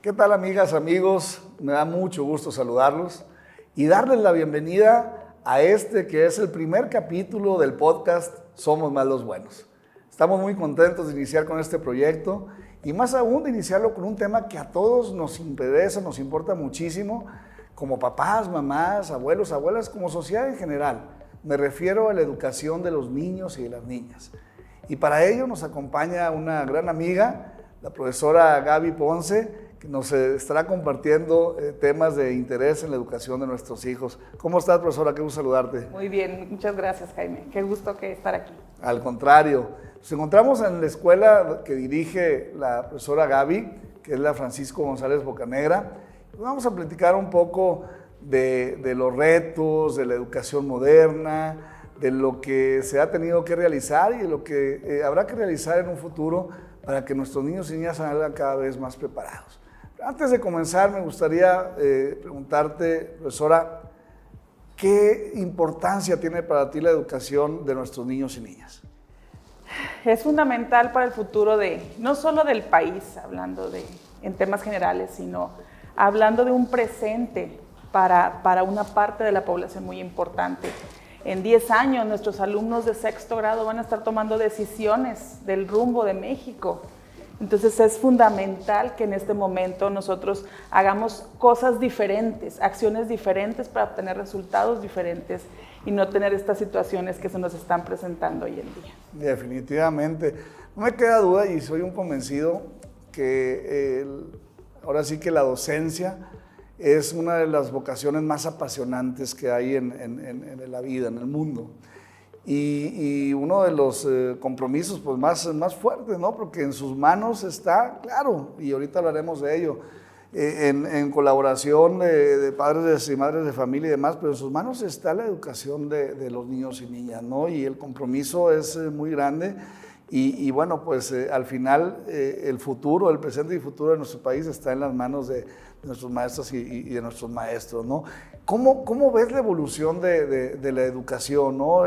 ¿Qué tal, amigas, amigos? Me da mucho gusto saludarlos y darles la bienvenida a este que es el primer capítulo del podcast Somos Más los Buenos. Estamos muy contentos de iniciar con este proyecto y más aún de iniciarlo con un tema que a todos nos interesa, nos importa muchísimo, como papás, mamás, abuelos, abuelas, como sociedad en general. Me refiero a la educación de los niños y de las niñas. Y para ello nos acompaña una gran amiga, la profesora Gaby Ponce, que nos estará compartiendo temas de interés en la educación de nuestros hijos. ¿Cómo estás, profesora? Qué gusto saludarte. Muy bien, muchas gracias, Jaime. Qué gusto estar aquí. Al contrario, nos encontramos en la escuela que dirige la profesora Gaby, que es la Francisco González Bocanegra. Vamos a platicar un poco de los retos, de la educación moderna, de lo que se ha tenido que realizar y de lo que habrá que realizar en un futuro para que nuestros niños y niñas salgan cada vez más preparados. Antes de comenzar, me gustaría preguntarte, profesora, ¿qué importancia tiene para ti la educación de nuestros niños y niñas? Es fundamental para el futuro no solo del país, en temas generales, sino hablando de un presente para una parte de la población muy importante. En 10 años, nuestros alumnos de sexto grado van a estar tomando decisiones del rumbo de México. Entonces es fundamental que en este momento nosotros hagamos cosas diferentes, acciones diferentes para obtener resultados diferentes y no tener estas situaciones que se nos están presentando hoy en día. Definitivamente. No me queda duda y soy un convencido que ahora sí que la docencia es una de las vocaciones más apasionantes que hay en la vida, en el mundo. Y uno de los compromisos pues, más fuertes, ¿no? Porque en sus manos está, claro, y ahorita hablaremos de ello, en colaboración de padres y madres de familia y demás, pero en sus manos está la educación de los niños y niñas, ¿no? Y el compromiso es muy grande y bueno, pues al final el futuro, el presente y futuro de nuestro país está en las manos de nuestros maestros y de nuestros maestros, ¿no? ¿Cómo ves la evolución de la educación, ¿no?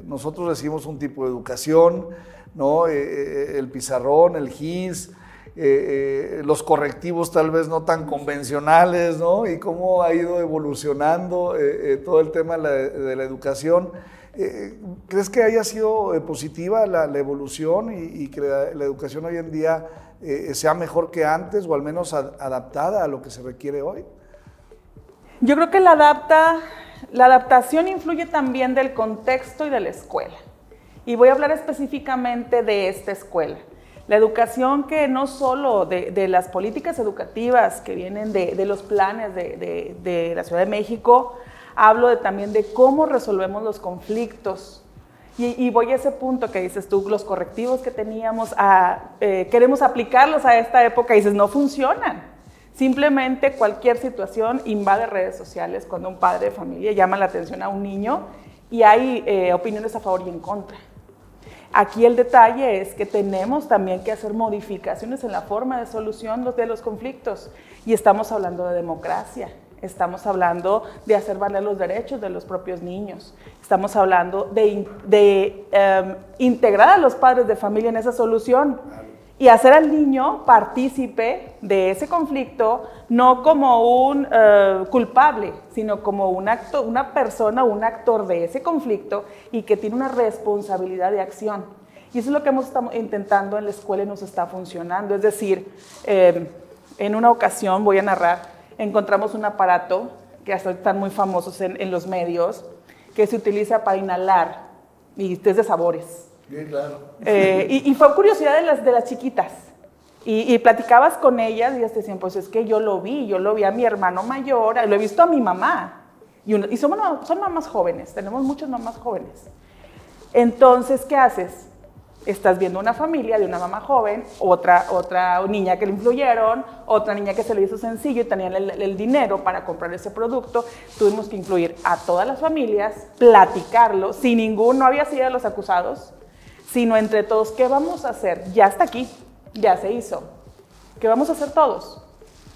Nosotros recibimos un tipo de educación, ¿no? El pizarrón, el GIS, los correctivos tal vez no tan convencionales, ¿no? Y cómo ha ido evolucionando todo el tema de la educación. ¿Crees que haya sido positiva la evolución y que la educación hoy en día sea mejor que antes o al menos adaptada a lo que se requiere hoy? Yo creo que la adaptación influye también del contexto y de la escuela. Y voy a hablar específicamente de esta escuela. La educación que no solo de las políticas educativas que vienen de los planes de la Ciudad de México, hablo también de cómo resolvemos los conflictos. Y voy a ese punto que dices tú, los correctivos que teníamos, queremos aplicarlos a esta época y dices, no funcionan. Simplemente cualquier situación invade redes sociales cuando un padre de familia llama la atención a un niño y hay opiniones a favor y en contra. Aquí el detalle es que tenemos también que hacer modificaciones en la forma de solución de los conflictos y estamos hablando de democracia. Estamos hablando de hacer valer los derechos de los propios niños. Estamos hablando de integrar a los padres de familia en esa solución y hacer al niño partícipe de ese conflicto, no como un culpable, sino como una persona, un actor de ese conflicto y que tiene una responsabilidad de acción. Y eso es lo que hemos estado intentando en la escuela y nos está funcionando. Es decir, en una ocasión, voy a narrar, encontramos un aparato que hasta están muy famosos en los medios, que se utiliza para inhalar y es de sabores. Sí, claro. Y fue curiosidad de las chiquitas. Y platicabas con ellas y ellas te decían, pues es que yo lo vi a mi hermano mayor, lo he visto a mi mamá. Y son mamás jóvenes, tenemos muchas mamás jóvenes. Entonces, ¿qué haces? Estás viendo una familia de una mamá joven, otra niña que le influyeron, otra niña que se le hizo sencillo y tenían el dinero para comprar ese producto. Tuvimos que incluir a todas las familias, platicarlo, no había sido de los acusados, sino entre todos, ¿qué vamos a hacer? Ya está aquí, ya se hizo. ¿Qué vamos a hacer todos?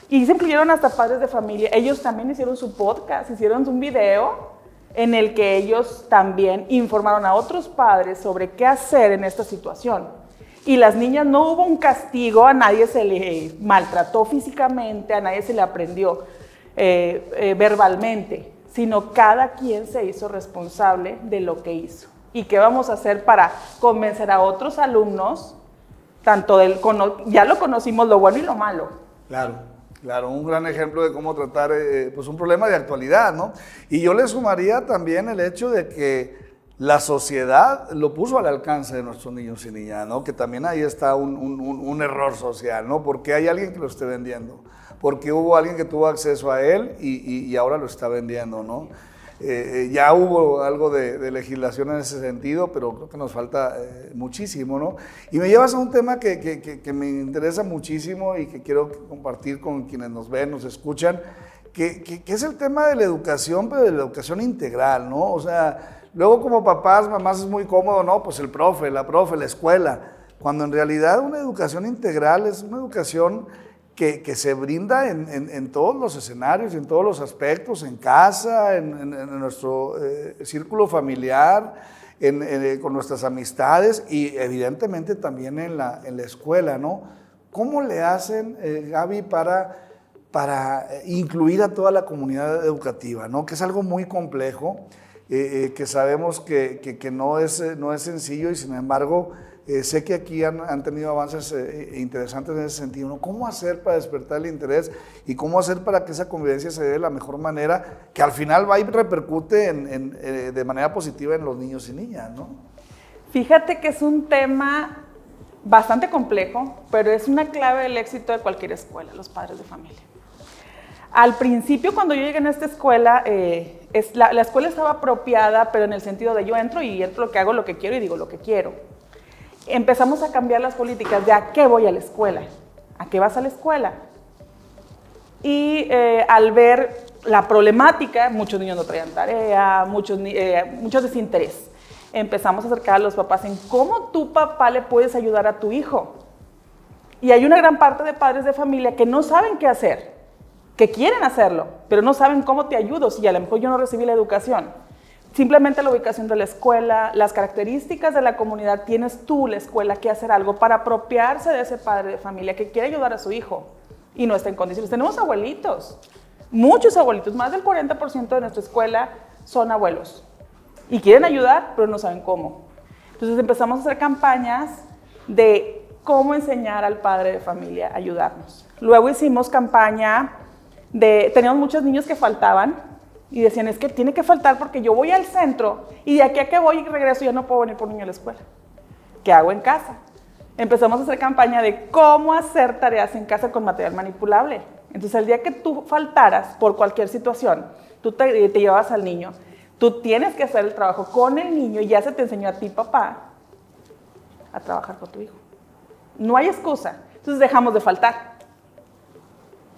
Y se incluyeron hasta padres de familia. Ellos también hicieron su podcast, hicieron un video en el que ellos también informaron a otros padres sobre qué hacer en esta situación. Y las niñas no hubo un castigo, a nadie se le maltrató físicamente, a nadie se le aprendió verbalmente, sino cada quien se hizo responsable de lo que hizo. ¿Y qué vamos a hacer para convencer a otros alumnos, tanto ya lo conocimos lo bueno y lo malo? Claro, un gran ejemplo de cómo tratar pues un problema de actualidad, ¿no? Y yo le sumaría también el hecho de que la sociedad lo puso al alcance de nuestros niños y niñas, ¿no? Que también ahí está un error social, ¿no? Porque hay alguien que lo esté vendiendo, porque hubo alguien que tuvo acceso a él y ahora lo está vendiendo, ¿no? Ya hubo algo de legislación en ese sentido, pero creo que nos falta muchísimo, ¿no? Y me llevas a un tema que me interesa muchísimo y que quiero compartir con quienes nos ven, nos escuchan, que es el tema de la educación, pero de la educación integral, ¿no? O sea, luego como papás, mamás es muy cómodo, ¿no? Pues el profe, la escuela, cuando en realidad una educación integral es una educación que se brinda en todos los escenarios, en todos los aspectos, en casa, en nuestro círculo familiar, con nuestras amistades y evidentemente también en la escuela, ¿no? ¿Cómo le hacen, Gaby, para incluir a toda la comunidad educativa, ¿no? Que es algo muy complejo, que sabemos que no es sencillo y sin embargo sé que aquí han tenido avances interesantes en ese sentido, ¿no? ¿Cómo hacer para despertar el interés y cómo hacer para que esa convivencia se dé de la mejor manera, que al final va y repercute de manera positiva en los niños y niñas, ¿no? Fíjate que es un tema bastante complejo, pero es una clave del éxito de cualquier escuela, los padres de familia. Al principio, cuando yo llegué a esta escuela, la escuela estaba apropiada, pero en el sentido de yo entro lo que hago, lo que quiero y digo lo que quiero. Empezamos a cambiar las políticas de a qué voy a la escuela, a qué vas a la escuela. Y al ver la problemática, muchos niños no traían tarea, mucho desinterés. Empezamos a acercar a los papás en cómo tu papá le puedes ayudar a tu hijo. Y hay una gran parte de padres de familia que no saben qué hacer, que quieren hacerlo, pero no saben cómo te ayudo si a lo mejor yo no recibí la educación. Simplemente la ubicación de la escuela, las características de la comunidad, tienes tú, la escuela, que hacer algo para apropiarse de ese padre de familia que quiere ayudar a su hijo y no está en condiciones. Tenemos abuelitos, muchos abuelitos, más del 40% de nuestra escuela son abuelos y quieren ayudar, pero no saben cómo. Entonces empezamos a hacer campañas de cómo enseñar al padre de familia a ayudarnos. Luego hicimos campaña teníamos muchos niños que faltaban, y decían, es que tiene que faltar porque yo voy al centro y de aquí a que voy y regreso ya no puedo venir por niño a la escuela. ¿Qué hago en casa? Empezamos a hacer campaña de cómo hacer tareas en casa con material manipulable. Entonces, el día que tú faltaras por cualquier situación, tú te llevas al niño, tú tienes que hacer el trabajo con el niño y ya se te enseñó a ti, papá, a trabajar con tu hijo. No hay excusa. Entonces, dejamos de faltar.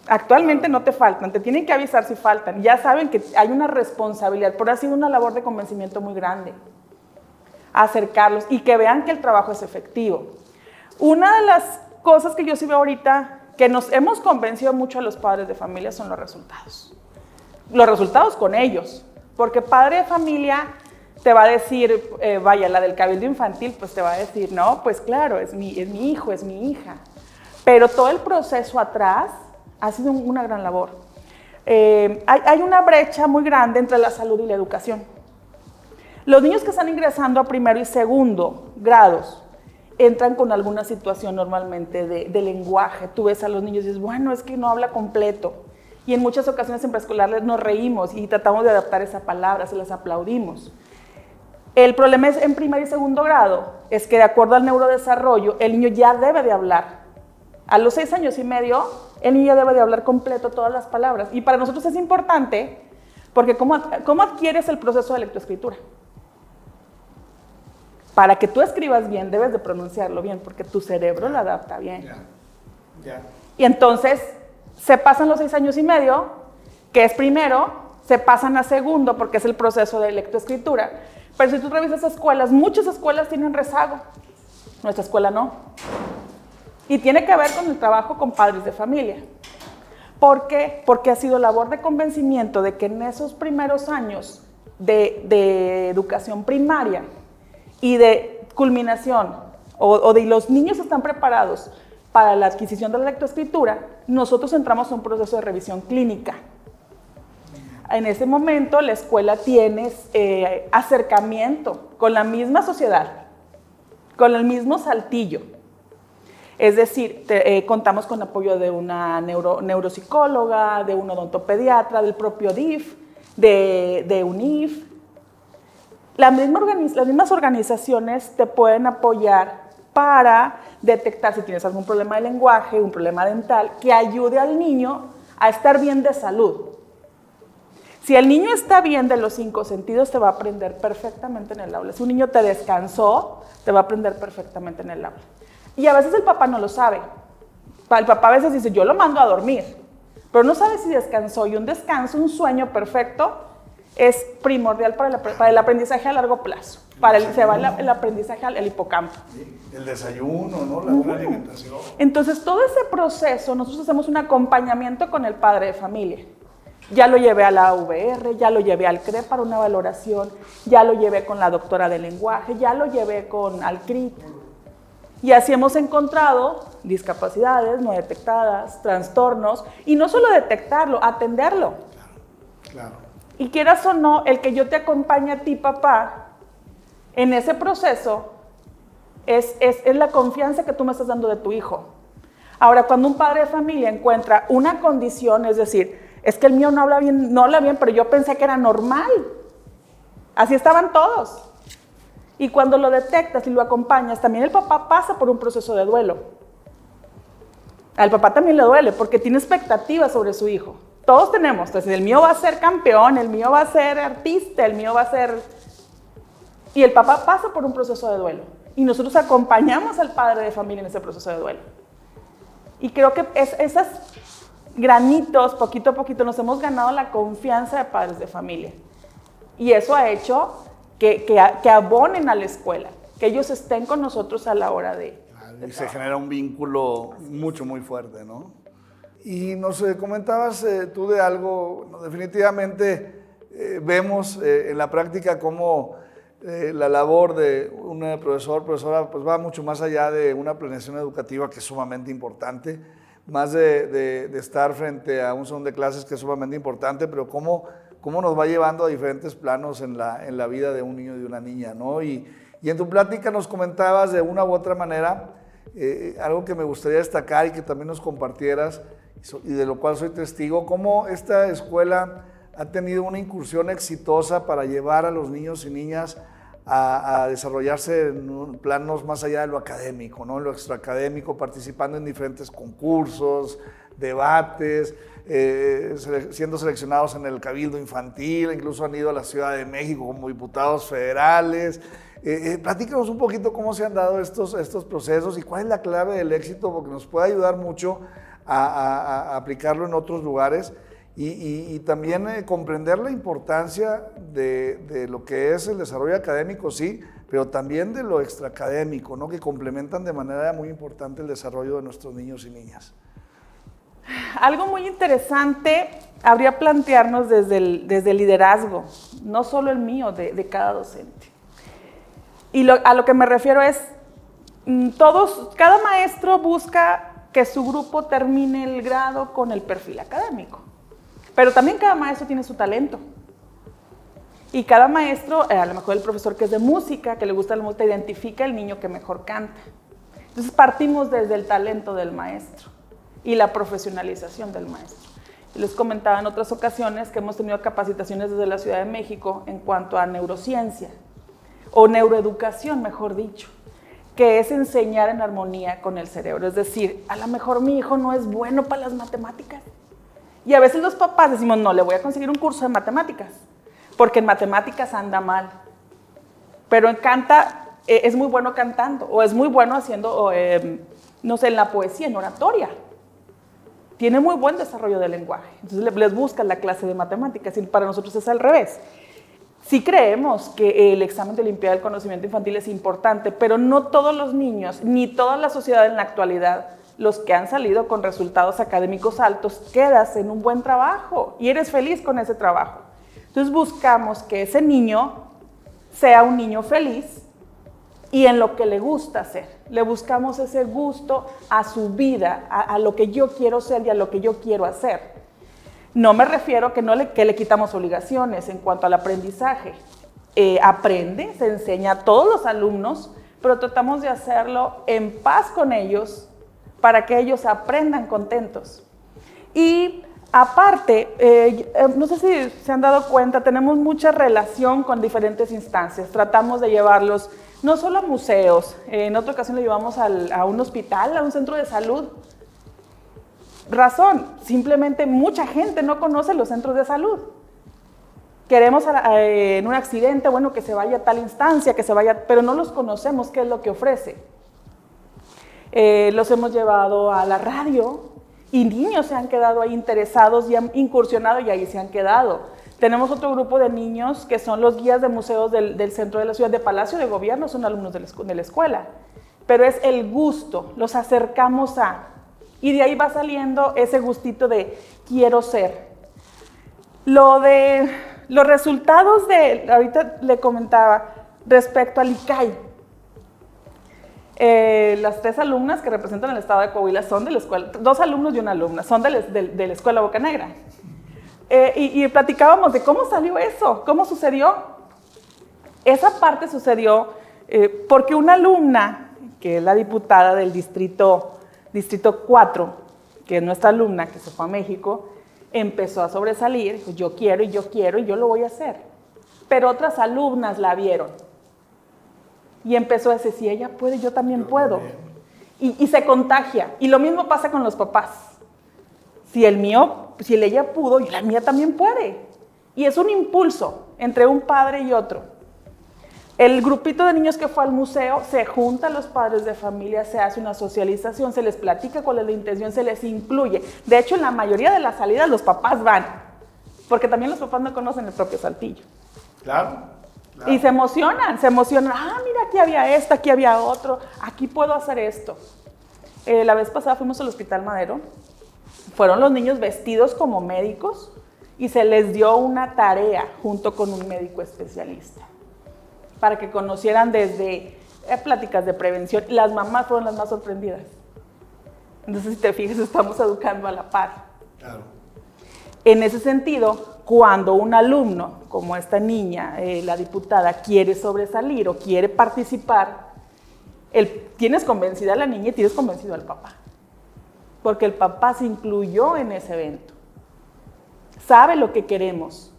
Actualmente no te faltan, te tienen que avisar si faltan. Ya saben que hay una responsabilidad, pero ha sido una labor de convencimiento muy grande. Acercarlos y que vean que el trabajo es efectivo. Una de las cosas que yo sí veo ahorita, que nos hemos convencido mucho a los padres de familia, son los resultados. Los resultados con ellos. Porque padre de familia te va a decir, vaya, la del cabildo infantil, pues te va a decir, no, pues claro, es mi hijo, es mi hija. Pero todo el proceso atrás ha sido una gran labor. Hay una brecha muy grande entre la salud y la educación. Los niños que están ingresando a primero y segundo grados entran con alguna situación normalmente de lenguaje. Tú ves a los niños y dices, bueno, es que no habla completo. Y en muchas ocasiones en preescolar nos reímos y tratamos de adaptar esa palabra, se las aplaudimos. El problema es en primer y segundo grado, es que de acuerdo al neurodesarrollo, el niño ya debe de hablar. A los 6 años y medio, el niño debe de hablar completo todas las palabras. Y para nosotros es importante, porque ¿cómo adquieres el proceso de lectoescritura? Para que tú escribas bien, debes de pronunciarlo bien, porque tu cerebro lo adapta bien. Y entonces, se pasan los 6 años y medio, que es primero, se pasan a segundo, porque es el proceso de lectoescritura. Pero si tú revisas escuelas, muchas escuelas tienen rezago. Nuestra escuela no. Y tiene que ver con el trabajo con padres de familia. ¿Por qué? Porque ha sido labor de convencimiento de que en esos primeros años de educación primaria y de culminación o de los niños están preparados para la adquisición de la lectoescritura, nosotros entramos a un proceso de revisión clínica. En ese momento la escuela tiene acercamiento con la misma sociedad, con el mismo Saltillo. Es decir, contamos con apoyo de una neuropsicóloga, de un odontopediatra, del propio DIF, de UNIF. Las mismas organizaciones te pueden apoyar para detectar si tienes algún problema de lenguaje, un problema dental, que ayude al niño a estar bien de salud. Si el niño está bien de los 5 sentidos, te va a aprender perfectamente en el aula. Si un niño te descansó, te va a aprender perfectamente en el aula. Y a veces el papá no lo sabe. El papá a veces dice, yo lo mando a dormir, pero no sabe si descansó. Y un descanso, un sueño perfecto, es primordial para el aprendizaje a largo plazo. Se va el aprendizaje al hipocampo. El desayuno, ¿no? La buena alimentación. Entonces, todo ese proceso, nosotros hacemos un acompañamiento con el padre de familia. Ya lo llevé a la VR, ya lo llevé al CRE para una valoración, ya lo llevé con la doctora de lenguaje, ya lo llevé al CRIT. Y así hemos encontrado discapacidades no detectadas, trastornos, y no solo detectarlo, atenderlo. Claro. Y quieras o no, el que yo te acompañe a ti, papá, en ese proceso, es la confianza que tú me estás dando de tu hijo. Ahora, cuando un padre de familia encuentra una condición, es decir, es que el mío no habla bien, pero yo pensé que era normal. Así estaban todos. Y cuando lo detectas y lo acompañas, también el papá pasa por un proceso de duelo. Al papá también le duele porque tiene expectativas sobre su hijo. Todos tenemos. Entonces, el mío va a ser campeón, el mío va a ser artista, el mío va a ser... Y el papá pasa por un proceso de duelo. Y nosotros acompañamos al padre de familia en ese proceso de duelo. Y creo que esos granitos, poquito a poquito, nos hemos ganado la confianza de padres de familia. Y eso ha hecho que abonen a la escuela, que ellos estén con nosotros a la hora de y se genera un vínculo muy fuerte, ¿no? Y nos comentabas tú de algo, ¿no? Definitivamente vemos en la práctica cómo la labor de un profesora, pues va mucho más allá de una planeación educativa que es sumamente importante, más de estar frente a un salón de clases que es sumamente importante, pero cómo nos va llevando a diferentes planos en la vida de un niño y de una niña, ¿no? Y en tu plática nos comentabas de una u otra manera algo que me gustaría destacar y que también nos compartieras, y de lo cual soy testigo, cómo esta escuela ha tenido una incursión exitosa para llevar a los niños y niñas a desarrollarse en planos más allá de lo académico, ¿no? En lo extraacadémico, participando en diferentes concursos, debates, siendo seleccionados en el Cabildo Infantil, incluso han ido a la Ciudad de México como diputados federales. Platícanos un poquito cómo se han dado estos procesos y cuál es la clave del éxito, porque nos puede ayudar mucho a aplicarlo en otros lugares y también comprender la importancia de lo que es el desarrollo académico, sí, pero también de lo extraacadémico, ¿no? Que complementan de manera muy importante el desarrollo de nuestros niños y niñas. Algo muy interesante habría plantearnos desde el liderazgo, no solo el mío, de cada docente. Y a lo que me refiero es, cada maestro busca que su grupo termine el grado con el perfil académico, pero también cada maestro tiene su talento. Y cada maestro, a lo mejor el profesor que es de música, que le gusta la música, identifica el niño que mejor canta. Entonces partimos desde el talento del maestro y la profesionalización del maestro. Y les comentaba en otras ocasiones que hemos tenido capacitaciones desde la Ciudad de México en cuanto a neurociencia, o neuroeducación, mejor dicho, que es enseñar en armonía con el cerebro. Es decir, a lo mejor mi hijo no es bueno para las matemáticas. Y a veces los papás decimos, no, le voy a conseguir un curso de matemáticas, porque en matemáticas anda mal. Pero es muy bueno cantando, o es muy bueno haciendo, no sé, en la poesía, en oratoria. Tiene muy buen desarrollo del lenguaje. Entonces les buscan la clase de matemáticas, y para nosotros es al revés. Sí creemos que el examen de Olimpiada del Conocimiento Infantil es importante, pero no todos los niños, ni toda la sociedad en la actualidad, los que han salido con resultados académicos altos, quedas en un buen trabajo y eres feliz con ese trabajo. Entonces buscamos que ese niño sea un niño feliz, y en lo que le gusta hacer. Le buscamos ese gusto a su vida, a lo que yo quiero ser y a lo que yo quiero hacer. No me refiero que le quitamos obligaciones en cuanto al aprendizaje. Aprende, se enseña a todos los alumnos, pero tratamos de hacerlo en paz con ellos para que ellos aprendan contentos. Y aparte, no sé si se han dado cuenta, tenemos mucha relación con diferentes instancias. Tratamos de llevarlos no solo a museos, en otra ocasión lo llevamos a un hospital, a un centro de salud. Razón, simplemente mucha gente no conoce los centros de salud. Queremos en un accidente, bueno, que se vaya a tal instancia, que se vaya, pero no los conocemos, qué es lo que ofrece. Los hemos llevado a la radio y niños se han quedado ahí interesados y han incursionado y ahí se han quedado. Tenemos otro grupo de niños que son los guías de museos del centro de la ciudad, de Palacio de Gobierno, son alumnos de la escuela. Pero es el gusto, los acercamos a, y de ahí va saliendo ese gustito de quiero ser. Los resultados ahorita le comentaba, respecto al ICAI. Las 3 alumnas que representan el estado de Coahuila son de la escuela, 2 alumnos y una alumna, son de la escuela Bocanegra. Y platicábamos de cómo salió eso, cómo sucedió. Esa parte sucedió porque una alumna, que es la diputada del distrito 4, que es nuestra alumna, que se fue a México, empezó a sobresalir, dijo, yo quiero y yo lo voy a hacer. Pero otras alumnas la vieron. Y empezó a decir, si ella puede, yo también puedo. Y se contagia. Y lo mismo pasa con los papás. Si ella pudo, la mía también puede. Y es un impulso entre un padre y otro. El grupito de niños que fue al museo, se juntan los padres de familia, se hace una socialización, se les platica cuál es la intención, se les incluye. De hecho, en la mayoría de las salidas los papás van, porque también los papás no conocen el propio Saltillo. Claro. Y se emocionan. Ah, mira, aquí había esto, aquí había otro, aquí puedo hacer esto. La vez pasada fuimos al Hospital Madero, fueron los niños vestidos como médicos y se les dio una tarea junto con un médico especialista para que conocieran desde pláticas de prevención. Las mamás fueron las más sorprendidas. Entonces, si te fijas, estamos educando a la par. Claro. En ese sentido, cuando un alumno, como esta niña, la diputada, quiere sobresalir o quiere participar, tienes convencida a la niña y tienes convencido al papá. Porque el papá se incluyó en ese evento. Sabe lo que queremos.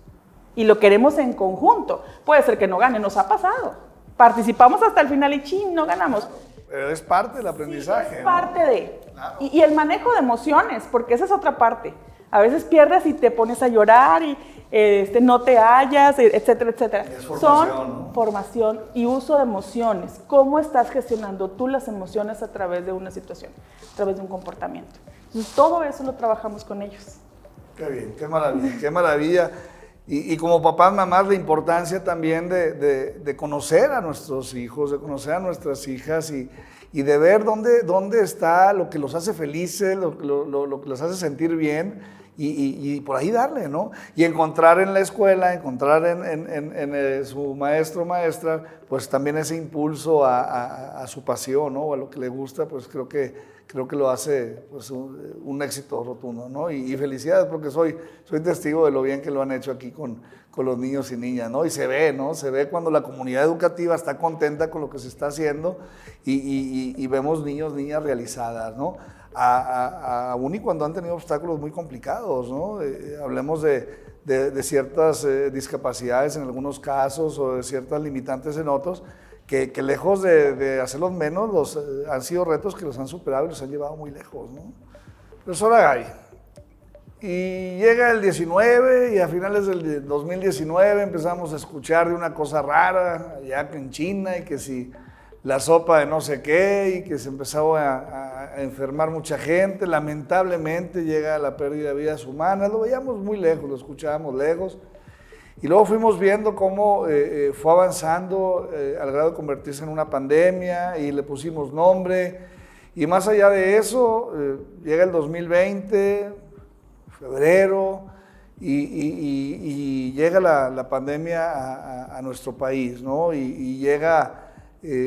Y lo queremos en conjunto. Puede ser que no gane, nos ha pasado. Participamos hasta el final y ¡chin!, no ganamos. Pero es parte del aprendizaje. Sí, es parte de. Claro. Y el manejo de emociones, porque esa es otra parte. A veces pierdes y te pones a llorar y no te hallas, etcétera, etcétera. Es formación, Son ¿no? Formación y uso de emociones. ¿Cómo estás gestionando tú las emociones a través de una situación, a través de un comportamiento? Entonces, todo eso lo trabajamos con ellos. Qué bien, qué maravilla, qué maravilla. Y como papás, mamás, la importancia también de conocer a nuestros hijos, de conocer a nuestras hijas y de ver dónde está lo que los hace felices, lo que los hace sentir bien y por ahí darle, ¿no? Y encontrar en la escuela, encontrar en su maestro o maestra, pues también ese impulso a su pasión, ¿no? O a lo que le gusta, pues creo que lo hace pues, un éxito rotundo, ¿no? Y felicidades porque soy testigo de lo bien que lo han hecho aquí con los niños y niñas, ¿no? Y se ve, ¿no? Se ve cuando la comunidad educativa está contenta con lo que se está haciendo y vemos niños, niñas realizadas, ¿no? Aún y cuando han tenido obstáculos muy complicados, ¿no? Hablemos de ciertas discapacidades en algunos casos o de ciertas limitantes en otros, que lejos de hacerlos menos, han sido retos que los han superado y los han llevado muy lejos, ¿no? Profesora Gaby, y llega el 19 y a finales del 2019 empezamos a escuchar de una cosa rara allá en China y que si la sopa de no sé qué y que se empezó a enfermar mucha gente, lamentablemente llega la pérdida de vidas humanas, lo veíamos muy lejos, lo escuchábamos lejos. Y luego fuimos viendo cómo fue avanzando al grado de convertirse en una pandemia y le pusimos nombre. Y más allá de eso, llega el 2020, febrero, y llega la pandemia a nuestro país, ¿no? Y llega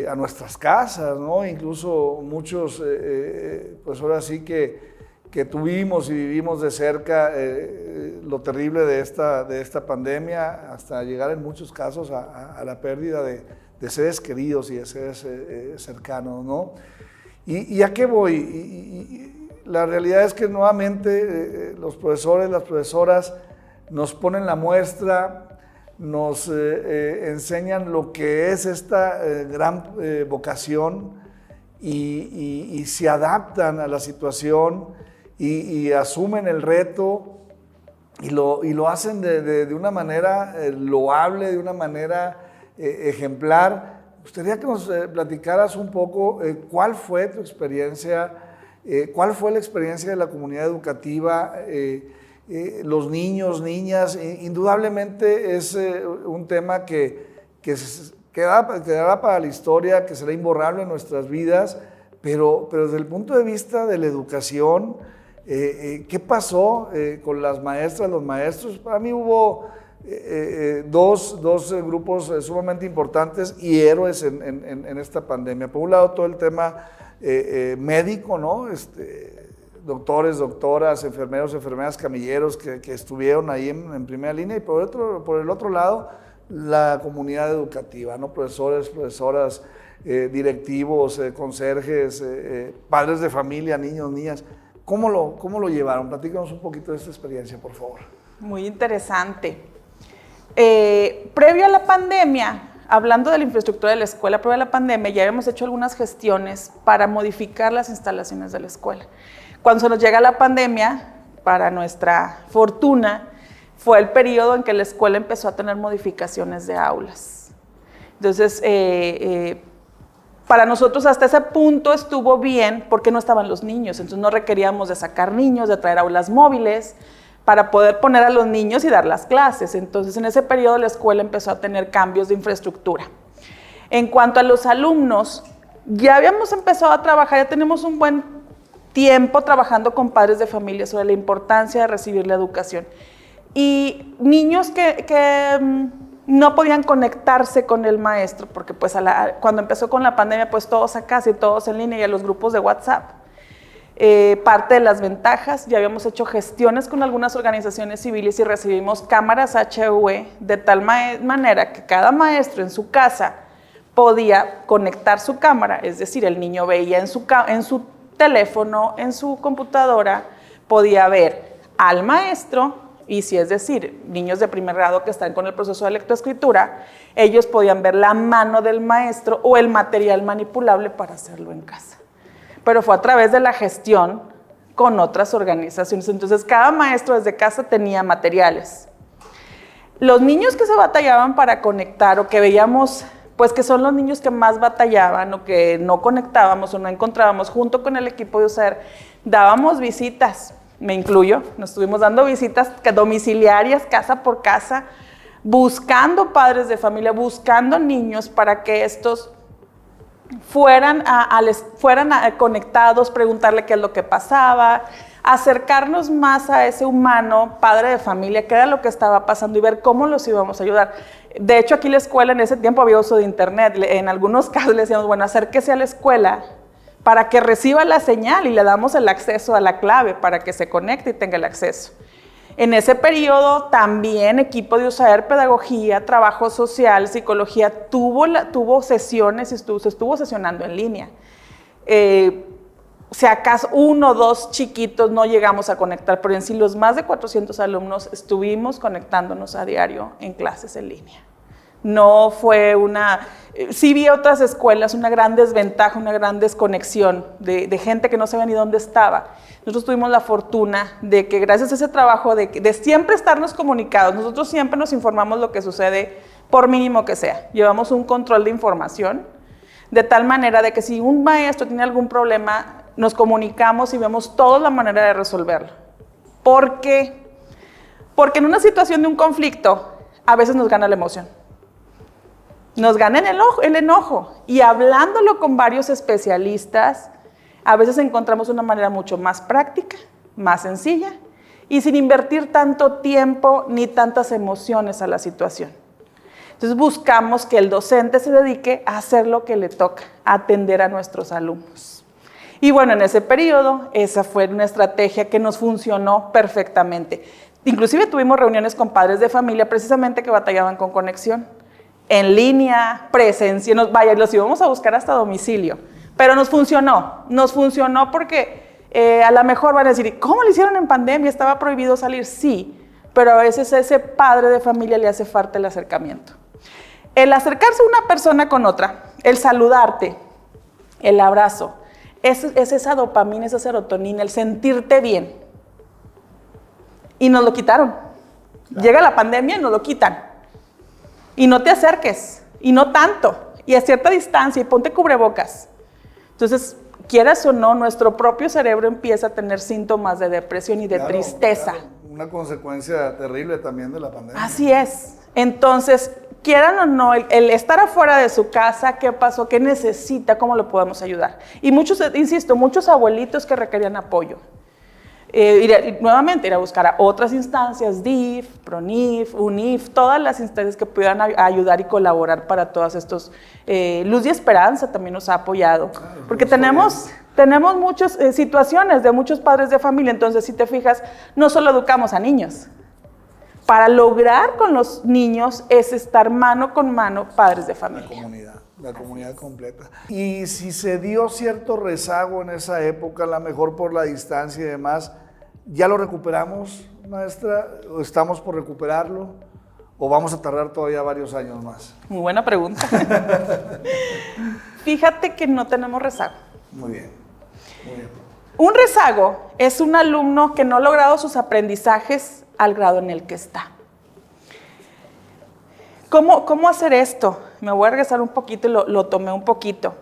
a nuestras casas, ¿no? Incluso muchos, pues ahora sí que tuvimos y vivimos de cerca lo terrible de esta pandemia, hasta llegar en muchos casos a la pérdida de seres queridos y de seres cercanos, ¿no? ¿Y a qué voy? La realidad es que nuevamente los profesores, las profesoras nos ponen la muestra, nos enseñan lo que es esta gran vocación y se adaptan a la situación y asumen el reto y lo hacen de una manera loable, de una manera ejemplar. Me gustaría que nos platicaras un poco cuál fue tu experiencia, cuál fue la experiencia de la comunidad educativa, los niños, niñas. Indudablemente es un tema que quedará para la historia, que será imborrable en nuestras vidas, pero desde el punto de vista de la educación, ¿qué pasó con las maestras, los maestros? Para mí hubo dos grupos sumamente importantes y héroes en esta pandemia. Por un lado, todo el tema médico, ¿no? Doctores, doctoras, enfermeros, enfermeras, camilleros que estuvieron ahí en primera línea, y por el otro lado, la comunidad educativa, ¿no? Profesores, profesoras, directivos, conserjes, padres de familia, niños, niñas. ¿Cómo lo llevaron? Platícanos un poquito de esta experiencia, por favor. Muy interesante. Previo a la pandemia, hablando de la infraestructura de la escuela, previo a la pandemia ya habíamos hecho algunas gestiones para modificar las instalaciones de la escuela. Cuando se nos llega la pandemia, para nuestra fortuna, fue el periodo en que la escuela empezó a tener modificaciones de aulas. Entonces, para nosotros hasta ese punto estuvo bien porque no estaban los niños, entonces no requeríamos de sacar niños, de traer aulas móviles para poder poner a los niños y dar las clases. Entonces en ese periodo la escuela empezó a tener cambios de infraestructura. En cuanto a los alumnos, ya habíamos empezado a trabajar, ya tenemos un buen tiempo trabajando con padres de familia sobre la importancia de recibir la educación. Y niños que no podían conectarse con el maestro, porque pues cuando empezó con la pandemia, pues todos a casa y todos en línea y a los grupos de WhatsApp. Parte de las ventajas, ya habíamos hecho gestiones con algunas organizaciones civiles y recibimos cámaras HV de tal manera que cada maestro en su casa podía conectar su cámara, es decir, el niño veía en su teléfono, en su computadora, podía ver al maestro. Y si es decir, niños de primer grado que están con el proceso de lectoescritura, ellos podían ver la mano del maestro o el material manipulable para hacerlo en casa. Pero fue a través de la gestión con otras organizaciones. Entonces, cada maestro desde casa tenía materiales. Los niños que se batallaban para conectar o que veíamos, pues que son los niños que más batallaban o que no conectábamos o no encontrábamos, junto con el equipo de USAER, dábamos visitas. Me incluyo, nos estuvimos dando visitas domiciliarias, casa por casa, buscando padres de familia, buscando niños para que estos fueran conectados, preguntarle qué es lo que pasaba, acercarnos más a ese humano, padre de familia, qué era lo que estaba pasando y ver cómo los íbamos a ayudar. De hecho, aquí la escuela en ese tiempo había uso de internet. En algunos casos le decíamos, bueno, acérquese a la escuela para que reciba la señal y le damos el acceso a la clave para que se conecte y tenga el acceso. En ese periodo también equipo de USAER, pedagogía, trabajo social, psicología, tuvo sesiones y se estuvo sesionando en línea. Si acaso 1 o 2 chiquitos no llegamos a conectar, pero en sí los más de 400 alumnos estuvimos conectándonos a diario en clases en línea. No fue sí vi otras escuelas, una gran desventaja, una gran desconexión de gente que no sabía ni dónde estaba. Nosotros tuvimos la fortuna de que gracias a ese trabajo de siempre estarnos comunicados, nosotros siempre nos informamos lo que sucede, por mínimo que sea. Llevamos un control de información, de tal manera de que si un maestro tiene algún problema, nos comunicamos y vemos todos la manera de resolverlo. ¿Por qué? Porque en una situación de un conflicto, a veces nos gana la emoción. Nos gana el enojo y hablándolo con varios especialistas, a veces encontramos una manera mucho más práctica, más sencilla y sin invertir tanto tiempo ni tantas emociones a la situación. Entonces buscamos que el docente se dedique a hacer lo que le toca, a atender a nuestros alumnos. Y bueno, en ese periodo, esa fue una estrategia que nos funcionó perfectamente. Inclusive tuvimos reuniones con padres de familia precisamente que batallaban con conexión. En línea, presencia, los íbamos a buscar hasta domicilio. Pero nos funcionó porque a lo mejor van a decir, ¿cómo lo hicieron en pandemia? ¿Estaba prohibido salir? Sí, pero a veces a ese padre de familia le hace falta el acercamiento. El acercarse una persona con otra, el saludarte, el abrazo, es esa dopamina, esa serotonina, el sentirte bien. Y nos lo quitaron. Llega la pandemia y nos lo quitan. Y no te acerques, y no tanto, y a cierta distancia, y ponte cubrebocas. Entonces, quieras o no, nuestro propio cerebro empieza a tener síntomas de depresión y de tristeza. Claro. Una consecuencia terrible también de la pandemia. Así es. Entonces, quieran o no, el estar afuera de su casa, ¿qué pasó? ¿Qué necesita? ¿Cómo lo podemos ayudar? Y muchos, insisto, muchos abuelitos que requerían apoyo. Nuevamente ir a buscar a otras instancias, DIF, PRONIF, UNIF, todas las instancias que pudieran ayudar y colaborar para todos estos. Luz y Esperanza también nos ha apoyado, porque tenemos muchas situaciones de muchos padres de familia. Entonces, si te fijas, no solo educamos a niños. Para lograr con los niños es estar mano con mano padres de familia. La comunidad completa. Y si se dio cierto rezago en esa época, a lo mejor por la distancia y demás, ¿ya lo recuperamos, maestra? ¿O estamos por recuperarlo? ¿O vamos a tardar todavía varios años más? Muy buena pregunta. Fíjate que no tenemos rezago. Muy bien. Un rezago es un alumno que no ha logrado sus aprendizajes al grado en el que está. ¿Cómo hacer esto? Me voy a regresar un poquito y lo tomé un poquito.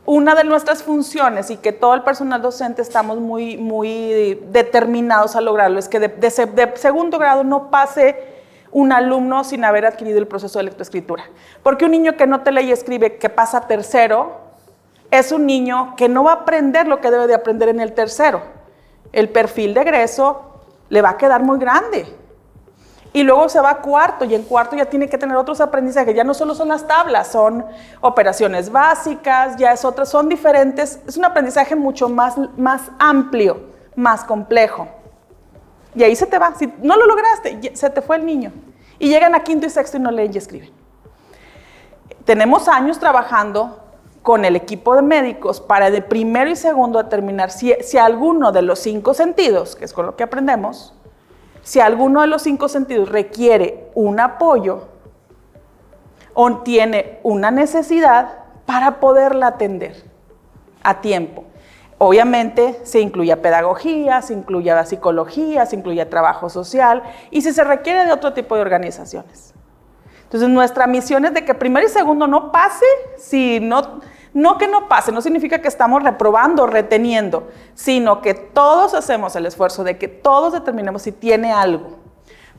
Una de nuestras funciones, y que todo el personal docente estamos muy determinados a lograrlo, es que de segundo grado no pase un alumno sin haber adquirido el proceso de lectoescritura. Porque un niño que no te lee y escribe, que pasa a tercero, es un niño que no va a aprender lo que debe de aprender en el tercero. El perfil de egreso le va a quedar muy grande. Y luego se va a cuarto, y en cuarto ya tiene que tener otros aprendizajes. Ya no solo son las tablas, son operaciones básicas, son diferentes. Es un aprendizaje mucho más amplio, más complejo. Y ahí se te va. Si no lo lograste, se te fue el niño. Y llegan a quinto y sexto y no leen y escriben. Tenemos años trabajando con el equipo de médicos para de primero y segundo determinar si alguno de los 5 sentidos, que es con lo que aprendemos, si alguno de los 5 sentidos requiere un apoyo o tiene una necesidad para poderla atender a tiempo. Obviamente se incluye pedagogía, se incluye psicología, se incluye trabajo social y si se requiere de otro tipo de organizaciones. Entonces nuestra misión es de que primero y segundo no pase, no que no pase, no significa que estamos reprobando, reteniendo, sino que todos hacemos el esfuerzo de que todos determinemos si tiene algo.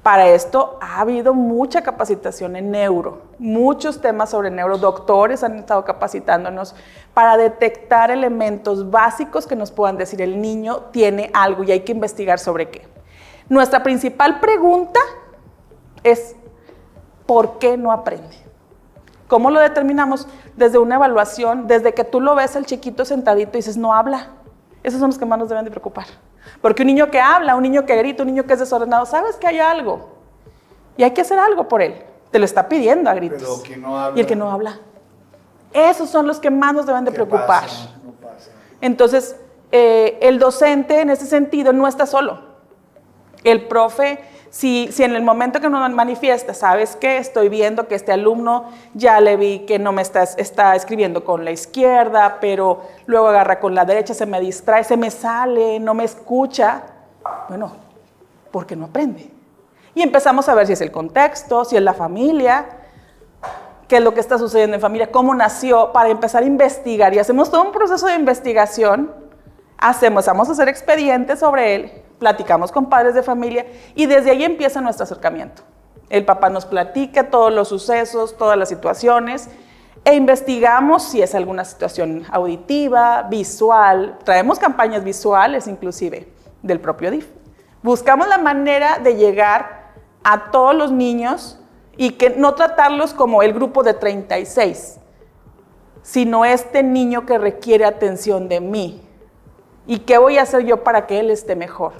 Para esto ha habido mucha capacitación en neuro, muchos temas sobre neuro, doctores han estado capacitándonos para detectar elementos básicos que nos puedan decir el niño tiene algo y hay que investigar sobre qué. Nuestra principal pregunta es ¿por qué no aprende? ¿Cómo lo determinamos? Desde una evaluación, desde que tú lo ves el chiquito sentadito y dices, no habla. Esos son los que más nos deben de preocupar. Porque un niño que habla, un niño que grita, un niño que es desordenado, sabes que hay algo. Y hay que hacer algo por él. Te lo está pidiendo a gritos. Pero que no habla. Y el que no habla. Esos son los que más nos deben de preocupar. No pasa. Entonces, el docente en ese sentido no está solo. El profe, si en el momento que uno manifiesta, ¿sabes qué? Estoy viendo que este alumno ya le vi que no me está escribiendo con la izquierda, pero luego agarra con la derecha, se me distrae, se me sale, no me escucha. Bueno, porque no aprende. Y empezamos a ver si es el contexto, si es la familia, qué es lo que está sucediendo en familia, cómo nació, para empezar a investigar. Y hacemos todo un proceso de investigación, vamos a hacer expedientes sobre él, platicamos con padres de familia y desde ahí empieza nuestro acercamiento. El papá nos platica todos los sucesos, todas las situaciones e investigamos si es alguna situación auditiva, visual. Traemos campañas visuales inclusive del propio DIF. Buscamos la manera de llegar a todos los niños y que no tratarlos como el grupo de 36, sino este niño que requiere atención de mí. ¿Y qué voy a hacer yo para que él esté mejor?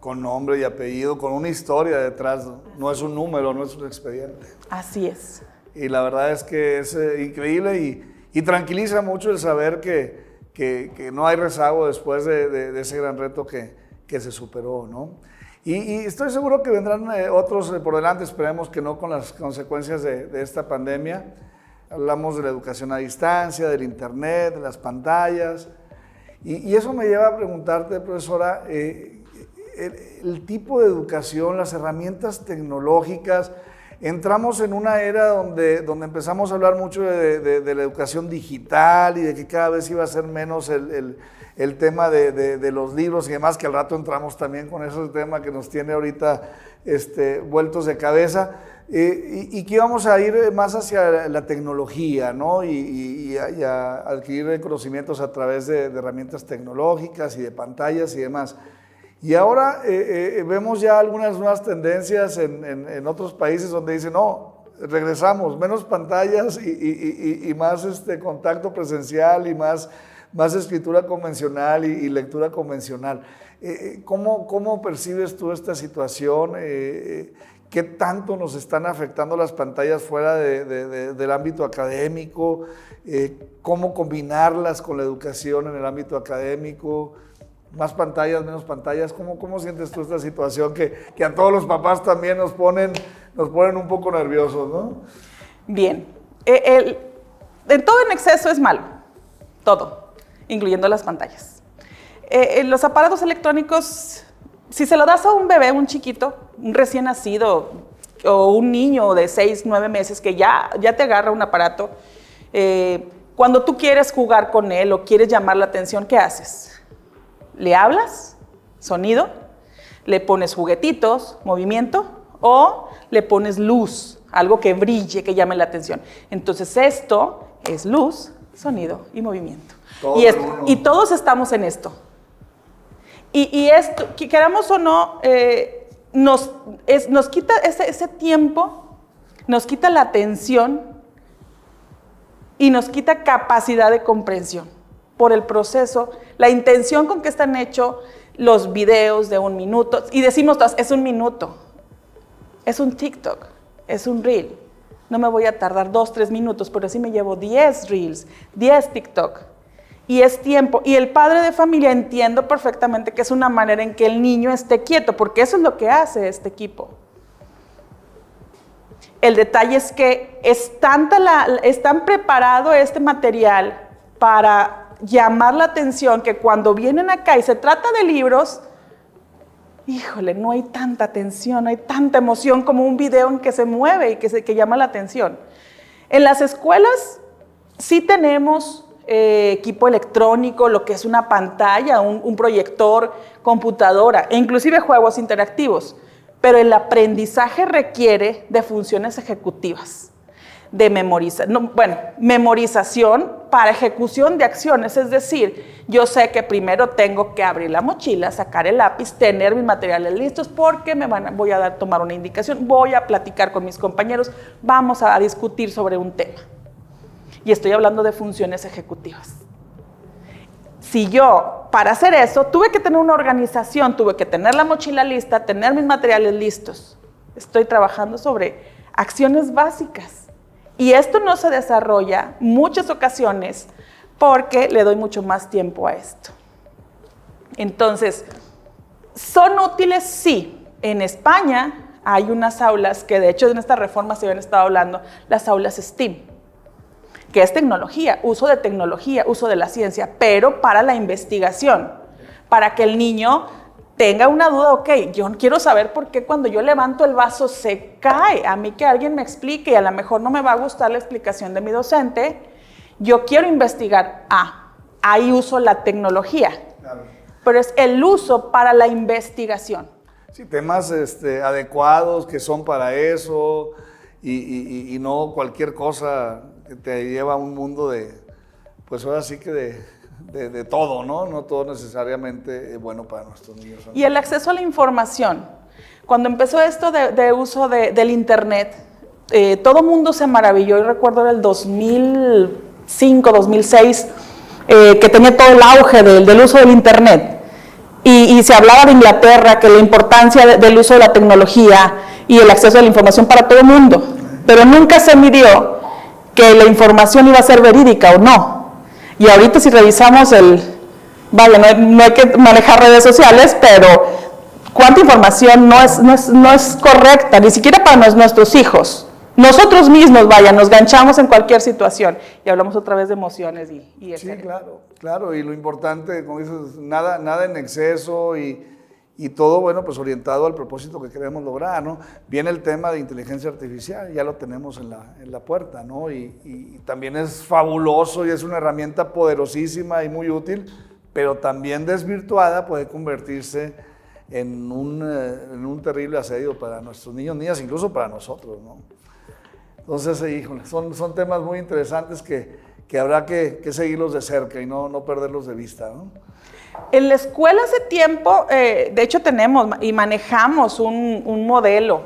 Con nombre y apellido, con una historia detrás, no es un número, no es un expediente. Así es. Y la verdad es que es increíble y tranquiliza mucho el saber que no hay rezago después de ese gran reto que se superó, ¿no? Y estoy seguro que vendrán otros por delante, esperemos que no con las consecuencias de esta pandemia. Hablamos de la educación a distancia, del internet, de las pantallas, y eso me lleva a preguntarte, profesora, el tipo de educación, las herramientas tecnológicas. Entramos en una era donde empezamos a hablar mucho de la educación digital y de que cada vez iba a ser menos el tema de los libros y demás, que al rato entramos también con ese tema que nos tiene ahorita vueltos de cabeza, y que íbamos a ir más hacia la tecnología, ¿no? y a adquirir conocimientos a través de herramientas tecnológicas y de pantallas y demás. Y ahora vemos ya algunas nuevas tendencias en otros países donde dicen, no, regresamos, menos pantallas y más contacto presencial y más escritura convencional y lectura convencional. ¿Cómo percibes tú esta situación? ¿Qué tanto nos están afectando las pantallas fuera del ámbito académico? ¿Cómo combinarlas con la educación en el ámbito académico? Más pantallas, menos pantallas. ¿Cómo sientes tú esta situación que a todos los papás también nos ponen un poco nerviosos, ¿no? Bien. Todo en exceso es malo. Todo, incluyendo las pantallas. Los aparatos electrónicos, si se lo das a un bebé, un chiquito, un recién nacido, o un niño de 6, 9 meses que ya te agarra un aparato, cuando tú quieres jugar con él o quieres llamar la atención, ¿qué haces? Le hablas, sonido, le pones juguetitos, movimiento, o le pones luz, algo que brille, que llame la atención. Entonces esto es luz, sonido y movimiento. Y todos estamos en esto. Y esto, que queramos o no, nos quita ese tiempo, nos quita la atención y nos quita capacidad de comprensión por el proceso, la intención con que están hechos los videos de 1 minuto. Y decimos todos, es 1 minuto, es un TikTok, es un Reel. No me voy a tardar 2, 3 minutos, pero sí me llevo 10 Reels, 10 TikTok. Y es tiempo. Y el padre de familia entiendo perfectamente que es una manera en que el niño esté quieto, porque eso es lo que hace este equipo. El detalle es que es tan preparado este material para llamar la atención que cuando vienen acá y se trata de libros, híjole, no hay tanta atención, no hay tanta emoción como un video en que se mueve y que llama la atención. En las escuelas sí tenemos equipo electrónico, lo que es una pantalla, un proyector, computadora e inclusive juegos interactivos, pero el aprendizaje requiere de funciones ejecutivas, de memorización para ejecución de acciones. Es decir, yo sé que primero tengo que abrir la mochila, sacar el lápiz, tener mis materiales listos porque voy a tomar una indicación, voy a platicar con mis compañeros, vamos a discutir sobre un tema. Y estoy hablando de funciones ejecutivas. Si yo, para hacer eso, tuve que tener una organización, tuve que tener la mochila lista, tener mis materiales listos. Estoy trabajando sobre acciones básicas. Y esto no se desarrolla muchas ocasiones porque le doy mucho más tiempo a esto. Entonces, ¿son útiles? Sí. En España hay unas aulas que de hecho en esta reforma se habían estado hablando, las aulas STEAM, que es tecnología, uso de la ciencia, pero para la investigación, para que el niño tenga una duda, ok, yo quiero saber por qué cuando yo levanto el vaso se cae, a mí que alguien me explique y a lo mejor no me va a gustar la explicación de mi docente, yo quiero investigar, ahí uso la tecnología, claro. Pero es el uso para la investigación. Sí, temas adecuados que son para eso y no cualquier cosa que te lleva a un mundo de, pues ahora sí que de todo, ¿no? No todo necesariamente es bueno para nuestros niños. Y el acceso a la información. Cuando empezó esto de uso del internet, todo mundo se maravilló, y recuerdo el 2005, 2006, que tenía todo el auge del uso del Internet. Y se hablaba de Inglaterra, que la importancia del uso de la tecnología y el acceso a la información para todo el mundo. Pero nunca se midió que la información iba a ser verídica o no. Y ahorita si revisamos no hay que manejar redes sociales, pero cuánta información no es correcta, ni siquiera para nuestros hijos. Nosotros mismos, nos ganchamos en cualquier situación y hablamos otra vez de emociones y sí, claro, y lo importante, como dices, nada en exceso y todo, bueno, pues orientado al propósito que queremos lograr, ¿no? Viene el tema de inteligencia artificial, ya lo tenemos en la puerta, ¿no? Y también es fabuloso y es una herramienta poderosísima y muy útil, pero también desvirtuada puede convertirse en un terrible asedio para nuestros niños, niñas, incluso para nosotros, ¿no? Entonces, híjole, son temas muy interesantes que habrá que seguirlos de cerca y no perderlos de vista, ¿no? En la escuela hace tiempo, de hecho tenemos y manejamos un modelo.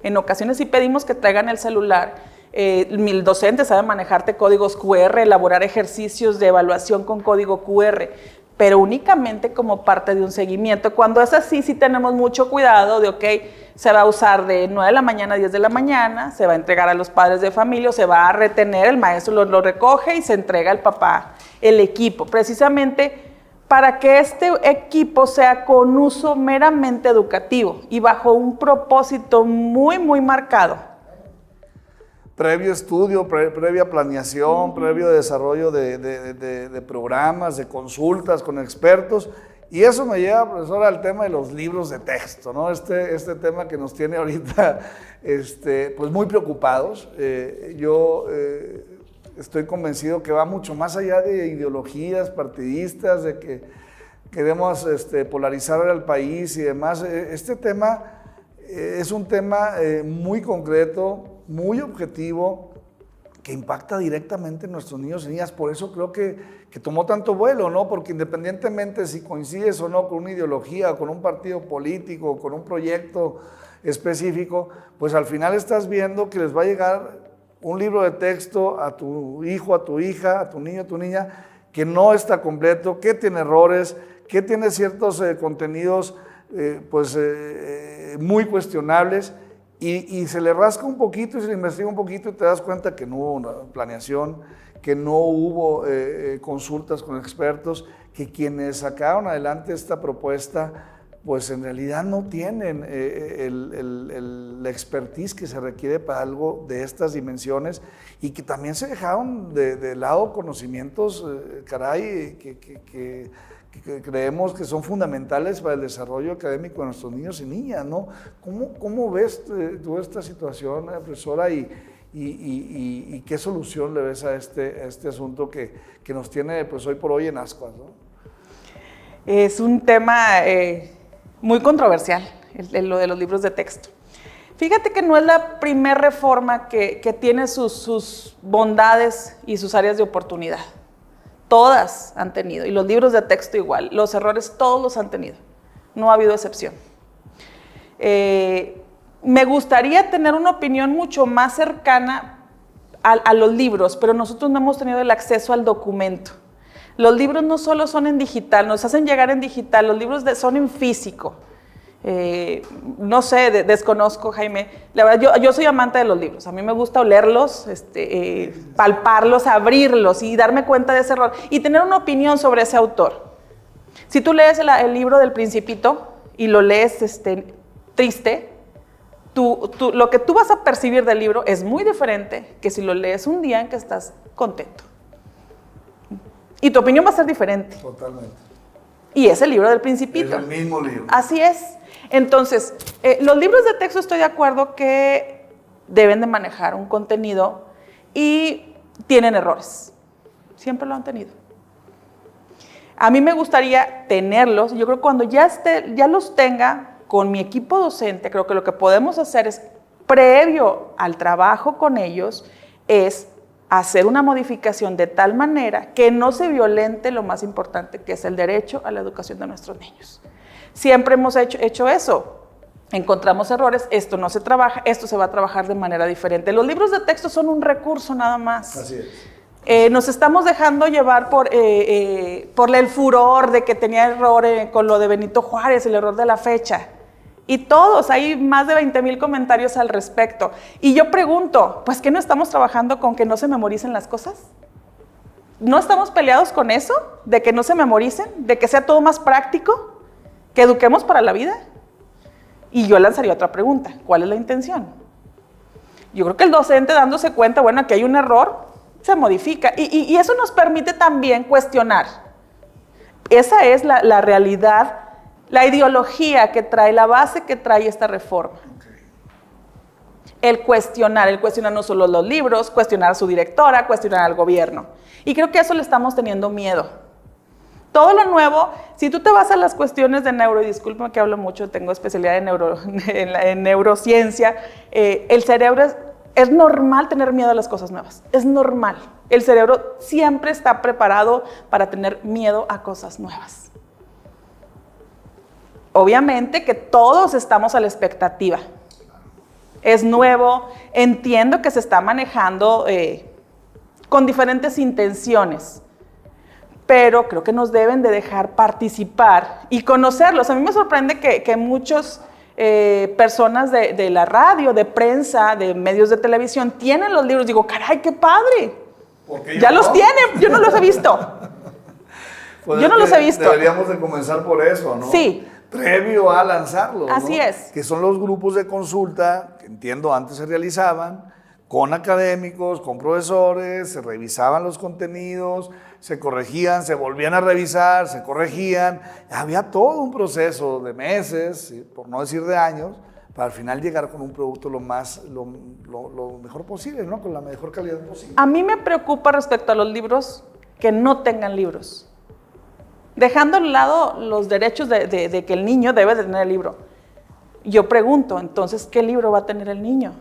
En ocasiones sí pedimos que traigan el celular. El docente sabe manejarte códigos QR, elaborar ejercicios de evaluación con código QR, pero únicamente como parte de un seguimiento. Cuando es así, sí tenemos mucho cuidado de, se va a usar de 9 de la mañana a 10 de la mañana, se va a entregar a los padres de familia, o se va a retener, el maestro lo recoge y se entrega al papá el equipo, precisamente para que este equipo sea con uso meramente educativo y bajo un propósito muy, muy marcado. Previo estudio, previa planeación, previo desarrollo de programas, de consultas con expertos. Y eso me lleva, profesora, al tema de los libros de texto, ¿no? Este tema que nos tiene ahorita pues muy preocupados. Yo estoy convencido que va mucho más allá de ideologías partidistas, de que queremos polarizar al país y demás. Este tema es un tema muy concreto, muy objetivo, que impacta directamente en nuestros niños y niñas. Por eso creo que tomó tanto vuelo, ¿no? Porque independientemente si coincides o no con una ideología, con un partido político, con un proyecto específico, pues al final estás viendo que les va a llegar un libro de texto a tu hijo, a tu hija, a tu niño, a tu niña, que no está completo, que tiene errores, que tiene ciertos contenidos muy cuestionables. Y se le rasca un poquito y se le investiga un poquito y te das cuenta que no hubo una planeación, que no hubo consultas con expertos, que quienes sacaron adelante esta propuesta, pues en realidad no tienen la expertise que se requiere para algo de estas dimensiones y que también se dejaron de lado conocimientos, que creemos que son fundamentales para el desarrollo académico de nuestros niños y niñas, ¿no? ¿Cómo ves tú esta situación, profesora, y qué solución le ves a este asunto que nos tiene pues hoy por hoy en ascuas, ¿no? Es un tema muy controversial, lo de los libros de texto. Fíjate que no es la primera reforma que tiene sus bondades y sus áreas de oportunidad. Todas han tenido, y los libros de texto igual, los errores todos los han tenido, no ha habido excepción. Me gustaría tener una opinión mucho más cercana a los libros, pero nosotros no hemos tenido el acceso al documento. Los libros no solo son en digital, nos hacen llegar en digital, los libros son en físico. No sé, desconozco, Jaime. La verdad, yo soy amante de los libros. A mí me gusta olerlos, palparlos, abrirlos y darme cuenta de ese error y tener una opinión sobre ese autor. Si tú lees el libro del Principito y lo lees triste, lo que tú vas a percibir del libro es muy diferente que si lo lees un día en que estás contento. Y tu opinión va a ser diferente. Totalmente. Y es el libro del Principito. Es el mismo libro. Así es. Entonces, los libros de texto estoy de acuerdo que deben de manejar un contenido y tienen errores. Siempre lo han tenido. A mí me gustaría tenerlos. Yo creo que cuando ya los tenga con mi equipo docente, creo que lo que podemos hacer es, previo al trabajo con ellos, es hacer una modificación de tal manera que no se violente lo más importante, que es el derecho a la educación de nuestros niños. Siempre hemos hecho eso. encontramos errores, esto no se trabaja, esto se va a trabajar de manera diferente. Los libros de texto son un recurso nada más. Así es. Nos estamos dejando llevar por el furor de que tenía error con lo de Benito Juárez, el error de la fecha. Y todos, hay más de 20,000 comentarios al respecto. Y yo pregunto, ¿pues qué no estamos trabajando con que no se memoricen las cosas? ¿No estamos peleados con eso? ¿De que no se memoricen? ¿De que sea todo más práctico? ¿Que eduquemos para la vida? Y yo lanzaría otra pregunta, ¿cuál es la intención? Yo creo que el docente dándose cuenta, bueno, aquí hay un error, se modifica. Y eso nos permite también cuestionar. Esa es la realidad, la ideología que trae, la base que trae esta reforma. El cuestionar no solo los libros, cuestionar a su directora, cuestionar al gobierno. Y creo que a eso le estamos teniendo miedo. Todo lo nuevo, si tú te vas a las cuestiones de neuro, y discúlpame que hablo mucho, tengo especialidad en neurociencia, el cerebro es normal tener miedo a las cosas nuevas, es normal. El cerebro siempre está preparado para tener miedo a cosas nuevas. Obviamente que todos estamos a la expectativa. Es nuevo, entiendo que se está manejando con diferentes intenciones, pero creo que nos deben de dejar participar y conocerlos. A mí me sorprende que muchas personas de la radio, de prensa, de medios de televisión tienen los libros. Digo, caray, qué padre. Ya los tienen, yo no los he visto. Pues yo no los he visto. Deberíamos de comenzar por eso, ¿no? Sí. Previo a lanzarlos, Así ¿no? es. Que son los grupos de consulta, que entiendo antes se realizaban, con académicos, con profesores, se revisaban los contenidos, se corregían, se volvían a revisar, se corregían. Había todo un proceso de meses, por no decir de años, para al final llegar con un producto lo mejor posible, ¿no? Con la mejor calidad posible. A mí me preocupa respecto a los libros que no tengan libros. Dejando a un lado los derechos de que el niño debe de tener el libro. Yo pregunto, entonces, ¿qué libro va a tener el niño?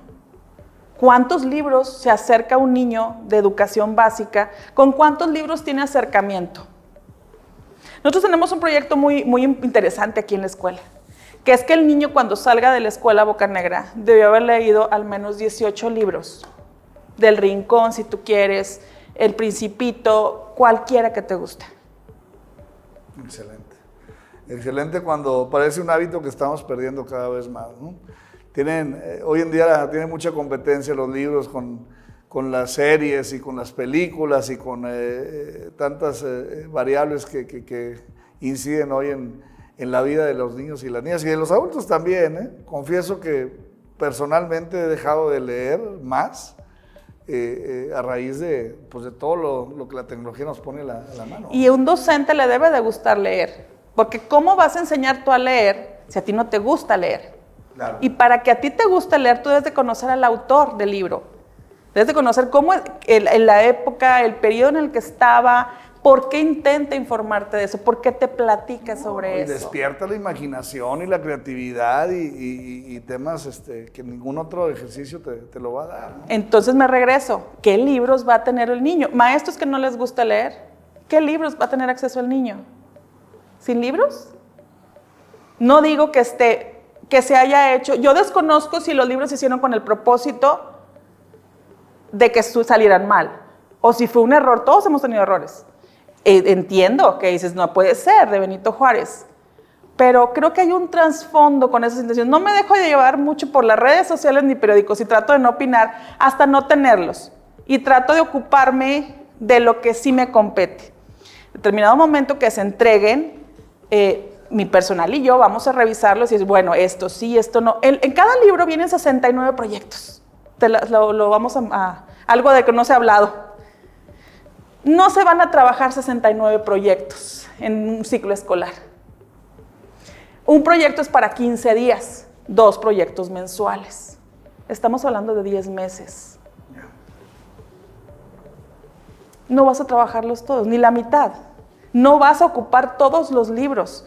¿Cuántos libros se acerca un niño de educación básica? ¿Con cuántos libros tiene acercamiento? Nosotros tenemos un proyecto muy interesante aquí en la escuela, que es que el niño cuando salga de la escuela Bocanegra debió haber leído al menos 18 libros. Del Rincón, si tú quieres, El Principito, cualquiera que te guste. Excelente. Excelente cuando parece un hábito que estamos perdiendo cada vez más, ¿no? Hoy en día tienen mucha competencia los libros con las series y con las películas y con tantas variables que inciden hoy en la vida de los niños y las niñas y de los adultos también. Confieso que personalmente he dejado de leer más a raíz de todo lo que la tecnología nos pone a la mano. Y a un docente le debe de gustar leer, porque ¿cómo vas a enseñar tú a leer si a ti no te gusta leer? Claro. Y para que a ti te guste leer, tú debes de conocer al autor del libro. Debes de conocer cómo en la época, el periodo en el que estaba, por qué intenta informarte de eso, por qué te platica sobre eso. Despierta la imaginación y la creatividad y temas que ningún otro ejercicio te lo va a dar, ¿no? Entonces me regreso, ¿qué libros va a tener el niño? Maestros que no les gusta leer, ¿qué libros va a tener acceso el niño? ¿Sin libros? No digo que se haya hecho, yo desconozco si los libros se hicieron con el propósito de que salieran mal, o si fue un error. Todos hemos tenido errores. Entiendo que dices, no puede ser, de Benito Juárez, pero creo que hay un trasfondo con esas intenciones. No me dejo de llevar mucho por las redes sociales ni periódicos y trato de no opinar hasta no tenerlos, y trato de ocuparme de lo que sí me compete. En determinado momento que se entreguen, mi personal y yo vamos a revisarlos y es, bueno, esto sí, esto no. En cada libro vienen 69 proyectos. Lo vamos a algo de que no se ha hablado. No se van a trabajar 69 proyectos en un ciclo escolar. Un proyecto es para 15 días, 2 proyectos mensuales. Estamos hablando de 10 meses. No vas a trabajarlos todos, ni la mitad. No vas a ocupar todos los libros.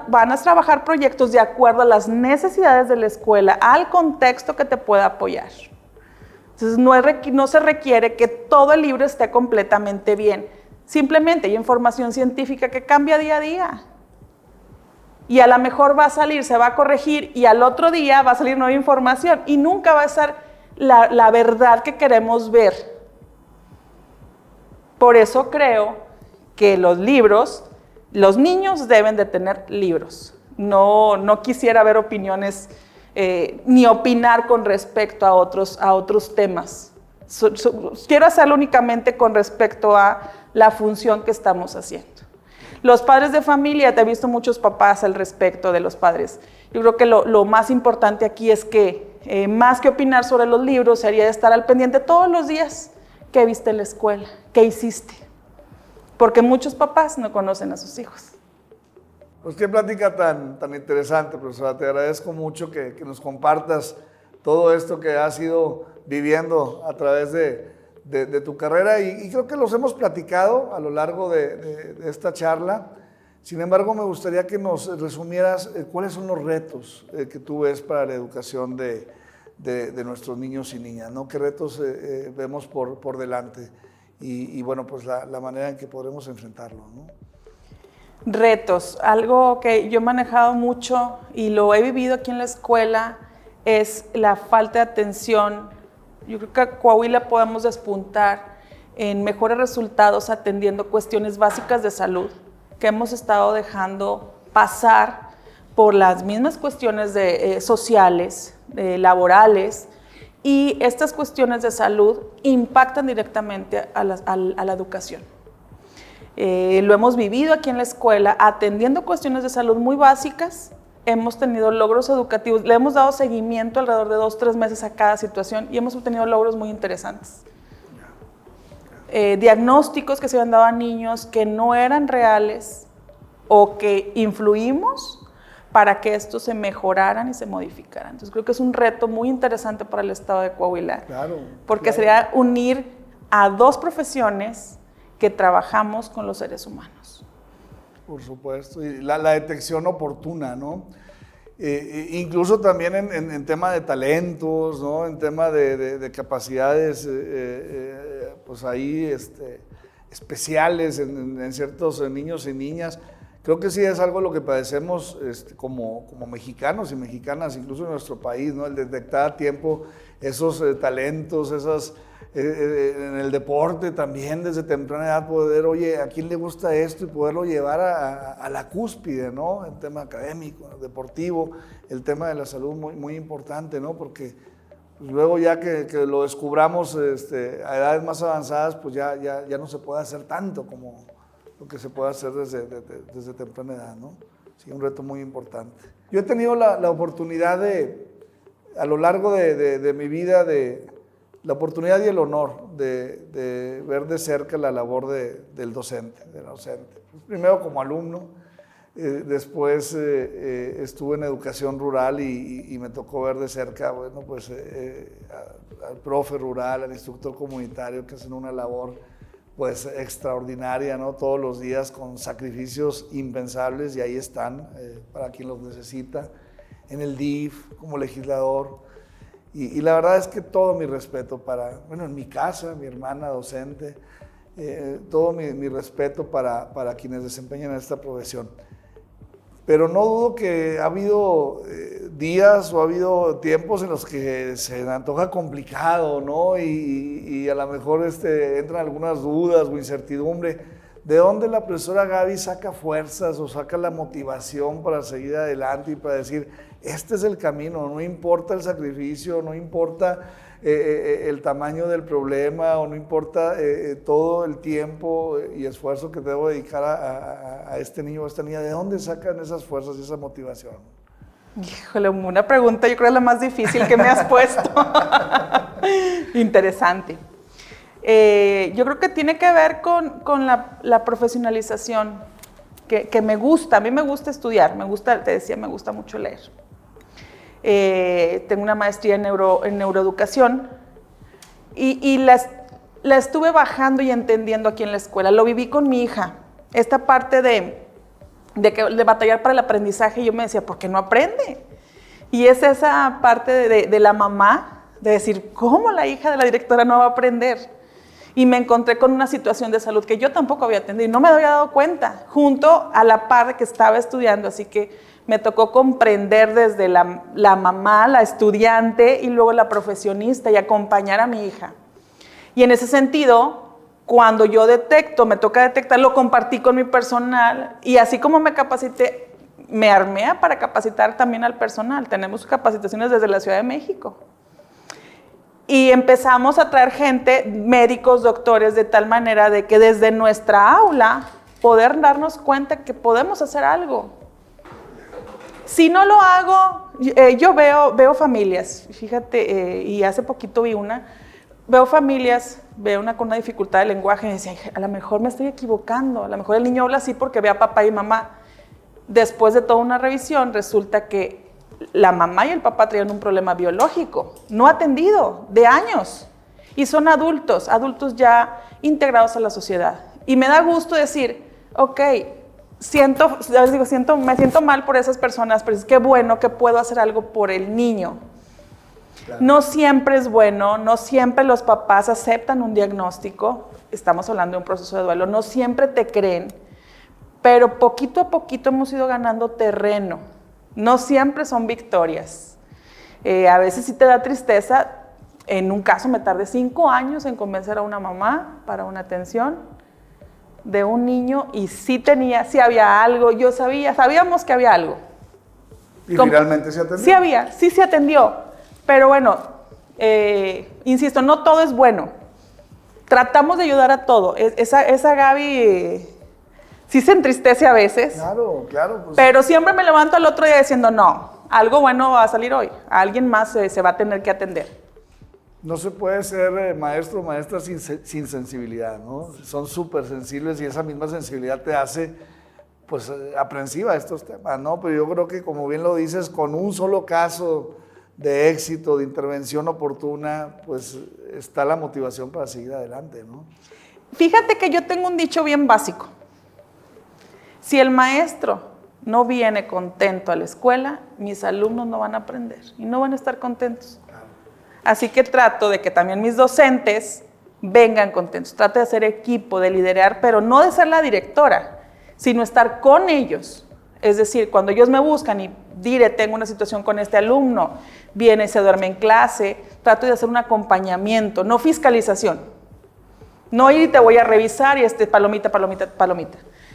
Van a trabajar proyectos de acuerdo a las necesidades de la escuela, al contexto que te pueda apoyar. Entonces no se requiere que todo el libro esté completamente bien. Simplemente hay información científica que cambia día a día. y a lo mejor va a salir, se va a corregir y al otro día va a salir nueva información y nunca va a estar la verdad que queremos ver. Por eso creo que los libros, los niños deben de tener libros. No quisiera ver opiniones ni opinar con respecto a otros temas. Quiero hacerlo únicamente con respecto a la función que estamos haciendo. Los padres de familia, te he visto muchos papás al respecto de los padres. Yo creo que lo más importante aquí es que, más que opinar sobre los libros, sería estar al pendiente todos los días. ¿Qué viste en la escuela? ¿Qué hiciste? Porque muchos papás no conocen a sus hijos. Pues qué plática tan interesante, profesora. Te agradezco mucho que nos compartas todo esto que has ido viviendo a través de tu carrera y creo que los hemos platicado a lo largo de esta charla. Sin embargo, me gustaría que nos resumieras cuáles son los retos que tú ves para la educación de nuestros niños y niñas, ¿no? ¿Qué retos vemos por delante? Y bueno, pues la manera en que podremos enfrentarlo, ¿no? Retos, algo que yo he manejado mucho y lo he vivido aquí en la escuela es la falta de atención. Yo creo que a Coahuila podemos despuntar en mejores resultados atendiendo cuestiones básicas de salud que hemos estado dejando pasar por las mismas cuestiones sociales, laborales, y estas cuestiones de salud impactan directamente a la educación. Lo hemos vivido aquí en la escuela, atendiendo cuestiones de salud muy básicas. Hemos tenido logros educativos, le hemos dado seguimiento alrededor de 2-3 meses a cada situación y hemos obtenido logros muy interesantes. Diagnósticos que se habían dado a niños que no eran reales o que influimos para que estos se mejoraran y se modificaran. Entonces creo que es un reto muy interesante para el estado de Coahuila, porque sería unir a dos profesiones que trabajamos con los seres humanos. Por supuesto, y la detección oportuna, ¿no? Incluso también en tema de talentos, ¿no? En tema de capacidades, pues ahí especiales en ciertos niños y niñas. Creo que sí es algo lo que padecemos como mexicanos y mexicanas, incluso en nuestro país, ¿no? El detectar a tiempo esos talentos, esas... en el deporte también desde temprana edad poder, oye, ¿a quién le gusta esto? Y poderlo llevar a la cúspide, ¿no? El tema académico, deportivo, el tema de la salud muy, muy importante, ¿no? Porque pues, luego ya que lo descubramos a edades más avanzadas, pues ya no se puede hacer tanto como lo que se puede hacer desde temprana edad, ¿no? Sí, un reto muy importante. Yo he tenido la oportunidad a lo largo de mi vida, la oportunidad y el honor de ver de cerca la labor del docente, del docente. Primero como alumno, después estuve en educación rural y me tocó ver de cerca, bueno, pues al profe rural, al instructor comunitario que hacen una labor pues extraordinaria, ¿no? Todos los días con sacrificios impensables y ahí están para quien los necesita, en el DIF, como legislador. Y la verdad es que todo mi respeto en mi casa, mi hermana docente, todo mi respeto para quienes desempeñan esta profesión. Pero no dudo que ha habido días o ha habido tiempos en los que se antoja complicado, ¿no? Y a lo mejor entran algunas dudas o incertidumbre. ¿De dónde la profesora Gaby saca fuerzas o saca la motivación para seguir adelante y para decir, este es el camino, no importa el sacrificio, no importa el tamaño del problema o no importa todo el tiempo y esfuerzo que debo dedicar a este niño o a esta niña? ¿De dónde sacan esas fuerzas y esa motivación? Híjole, una pregunta yo creo es la más difícil que me has puesto. Interesante. Yo creo que tiene que ver con la profesionalización que me gusta. A mí me gusta estudiar, te decía, me gusta mucho leer. Tengo una maestría en neuroeducación y la estuve bajando y entendiendo aquí en la escuela. Lo viví con mi hija. Esta parte de batallar para el aprendizaje, yo me decía, ¿por qué no aprende? Y es esa parte de la mamá, de decir, ¿cómo la hija de la directora no va a aprender? Y me encontré con una situación de salud que yo tampoco había atendido y no me había dado cuenta, junto a la par que estaba estudiando. Así que Me tocó comprender desde la mamá, la estudiante y luego la profesionista y acompañar a mi hija. Y en ese sentido, cuando yo me toca detectar, lo compartí con mi personal y así como me capacité, me armé para capacitar también al personal. Tenemos capacitaciones desde la Ciudad de México. Y empezamos a traer gente, médicos, doctores, de tal manera de que desde nuestra aula poder darnos cuenta que podemos hacer algo. Si no lo hago, yo veo familias, fíjate, y hace poquito veo familias, veo una con una dificultad de lenguaje y decía, a lo mejor me estoy equivocando, a lo mejor el niño habla así porque ve a papá y mamá. Después de toda una revisión, resulta que la mamá y el papá traían un problema biológico, no atendido, de años, y son adultos ya integrados a la sociedad. Y me da gusto decir, ok, me siento mal por esas personas, pero es que bueno que puedo hacer algo por el niño. Claro. No siempre es bueno, no siempre los papás aceptan un diagnóstico, estamos hablando de un proceso de duelo, no siempre te creen, pero poquito a poquito hemos ido ganando terreno. No siempre son victorias. A veces sí te da tristeza. En un caso me tardé 5 años en convencer a una mamá para una atención de un niño y sí había algo, sabíamos que había algo. ¿Y finalmente se atendió? Sí se atendió, pero bueno, insisto, no todo es bueno. Tratamos de ayudar a todo. Esa Gaby sí se entristece a veces. Claro. Pues, pero siempre me levanto al otro día diciendo, no, algo bueno va a salir hoy. Alguien más se va a tener que atender. No se puede ser maestro o maestra sin sensibilidad, ¿no? Son súper sensibles y esa misma sensibilidad te hace, pues, aprensiva a estos temas, ¿no? Pero yo creo que, como bien lo dices, con un solo caso de éxito, de intervención oportuna, pues, está la motivación para seguir adelante, ¿no? Fíjate que yo tengo un dicho bien básico. Si el maestro no viene contento a la escuela, mis alumnos no van a aprender y no van a estar contentos. Así que trato de que también mis docentes vengan contentos. Trato de hacer equipo, de liderar, pero no de ser la directora, sino estar con ellos. Es decir, cuando ellos me buscan y tengo una situación con este alumno, viene y se duerme en clase, trato de hacer un acompañamiento, no fiscalización. No ir y te voy a revisar y palomita,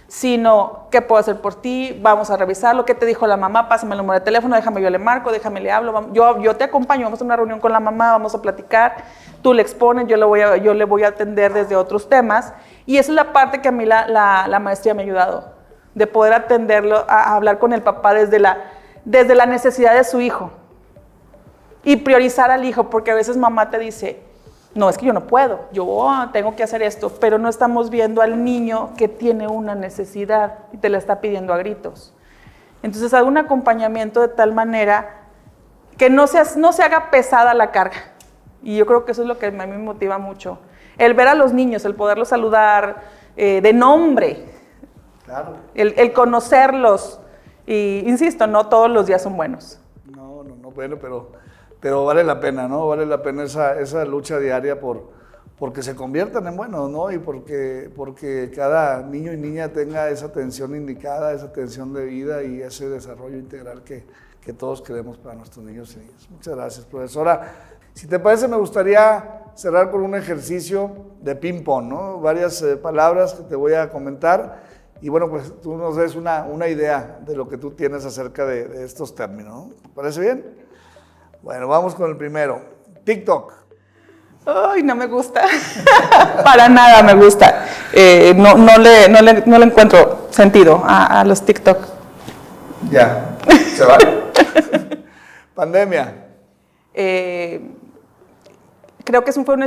sino qué puedo hacer por ti, vamos a revisar lo que te dijo la mamá, pásame el número de teléfono, déjame yo le marco, déjame le hablo, yo te acompaño, vamos a una reunión con la mamá, vamos a platicar, tú le expones, yo le voy a atender desde otros temas, y esa es la parte que a mí la maestría me ha ayudado, de poder atenderlo, a hablar con el papá desde la necesidad de su hijo, y priorizar al hijo, porque a veces mamá te dice, no, es que yo no puedo, yo tengo que hacer esto, pero no estamos viendo al niño que tiene una necesidad y te la está pidiendo a gritos. Entonces hago un acompañamiento de tal manera que no se haga pesada la carga. Y yo creo que eso es lo que a mí me motiva mucho. El ver a los niños, el poderlos saludar de nombre, claro. el conocerlos. Y insisto, no todos los días son buenos. No, bueno, pero vale la pena, ¿no? Vale la pena esa lucha diaria porque se conviertan en buenos, ¿no? Y porque cada niño y niña tenga esa atención indicada, esa atención de vida y ese desarrollo integral que todos queremos para nuestros niños y niñas. Muchas gracias, profesora. Si te parece, me gustaría cerrar con un ejercicio de ping-pong, ¿no? Varias palabras que te voy a comentar y bueno, pues tú nos des una idea de lo que tú tienes acerca de estos términos, ¿no? ¿Te parece bien? Bueno, vamos con el primero. TikTok. Ay, no me gusta. Para nada me gusta. No le encuentro sentido a los TikTok. Ya, se va. Pandemia. Creo que fue un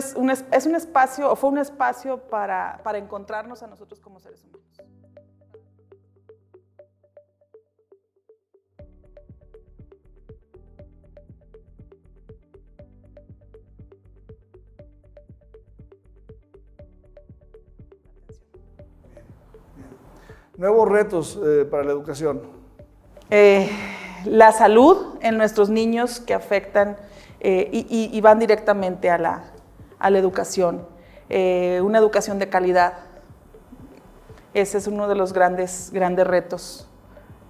espacio para encontrarnos a nosotros como seres humanos. Nuevos retos para la educación. La salud en nuestros niños que afectan y van directamente a la educación. Una educación de calidad. Ese es uno de los grandes retos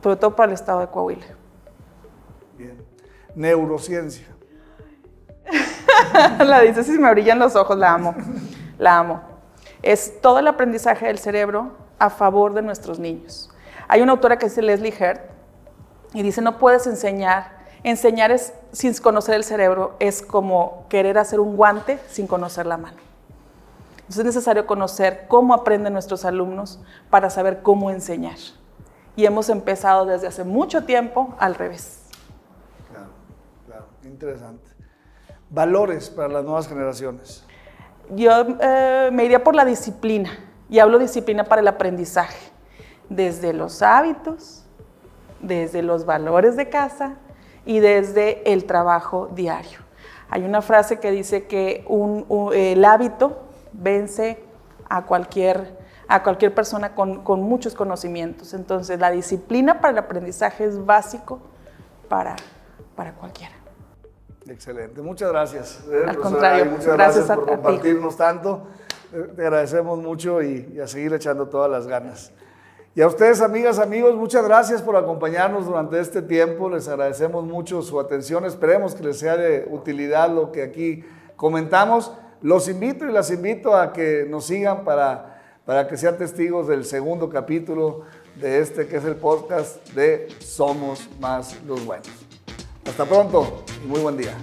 sobre todo para el estado de Coahuila. Bien. Neurociencia. La dices y me brillan los ojos, la amo, la amo. Es todo el aprendizaje del cerebro a favor de nuestros niños. Hay una autora que es Leslie Hurt y dice, no puedes enseñar sin conocer el cerebro es como querer hacer un guante sin conocer la mano. Entonces es necesario conocer cómo aprenden nuestros alumnos para saber cómo enseñar. Y hemos empezado desde hace mucho tiempo al revés. Claro, interesante. Valores para las nuevas generaciones. Yo me iría por la disciplina, y hablo disciplina para el aprendizaje, desde los hábitos, desde los valores de casa y desde el trabajo diario. Hay una frase que dice que el hábito vence a cualquier persona con muchos conocimientos. Entonces, la disciplina para el aprendizaje es básico para cualquiera. Excelente, muchas gracias. Al contrario, muchas gracias por a ti. compartirnos tanto. Te agradecemos mucho y a seguir echando todas las ganas. Y a ustedes, amigas, amigos, muchas gracias por acompañarnos durante este tiempo. Les agradecemos mucho su atención. Esperemos que les sea de utilidad lo que aquí comentamos. Los invito y las invito a que nos sigan para que sean testigos del segundo capítulo de este que es el podcast de Somos Más los Buenos. Hasta pronto y muy buen día.